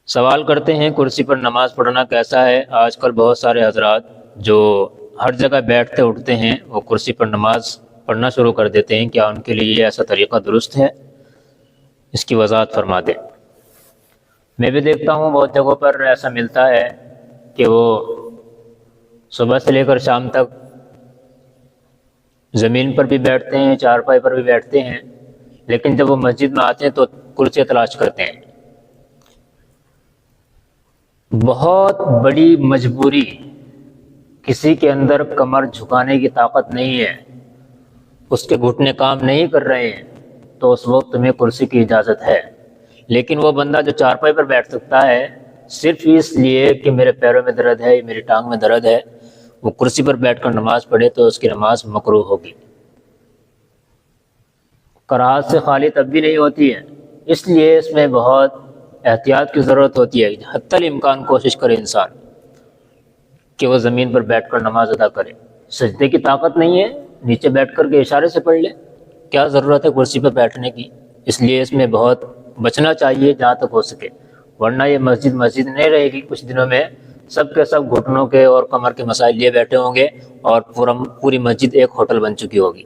سوال کرتے ہیں کرسی پر نماز پڑھنا کیسا ہے؟ آج کل بہت سارے حضرات جو ہر جگہ بیٹھتے اٹھتے ہیں وہ کرسی پر نماز پڑھنا شروع کر دیتے ہیں، کیا ان کے لیے یہ ایسا طریقہ درست ہے؟ اس کی وضاحت فرما دیں۔ میں بھی دیکھتا ہوں بہت جگہوں پر ایسا ملتا ہے کہ وہ صبح سے لے کر شام تک زمین پر بھی بیٹھتے ہیں، چارپائی پر بھی بیٹھتے ہیں، لیکن جب وہ مسجد میں آتے ہیں تو کرسی تلاش کرتے ہیں۔ بہت بڑی مجبوری، کسی کے اندر کمر جھکانے کی طاقت نہیں ہے، اس کے گھٹنے کام نہیں کر رہے ہیں، تو اس وقت تمہیں کرسی کی اجازت ہے۔ لیکن وہ بندہ جو چارپائی پر بیٹھ سکتا ہے صرف اس لیے کہ میرے پیروں میں درد ہے، میری ٹانگ میں درد ہے، وہ کرسی پر بیٹھ کر نماز پڑھے تو اس کی نماز مکروہ ہوگی۔ کراہت سے خالی تب بھی نہیں ہوتی ہے، اس لیے اس میں بہت احتیاط کی ضرورت ہوتی ہے۔ حتی الامکان کوشش کرے انسان کہ وہ زمین پر بیٹھ کر نماز ادا کرے۔ سجدے کی طاقت نہیں ہے، نیچے بیٹھ کر کے اشارے سے پڑھ لے، کیا ضرورت ہے کرسی پر بیٹھنے کی؟ اس لیے اس میں بہت بچنا چاہیے جہاں تک ہو سکے، ورنہ یہ مسجد نہیں رہے گی۔ کچھ دنوں میں سب کے سب گھٹنوں کے اور کمر کے مسائل لیے بیٹھے ہوں گے اور پوری مسجد ایک ہوٹل بن چکی ہوگی۔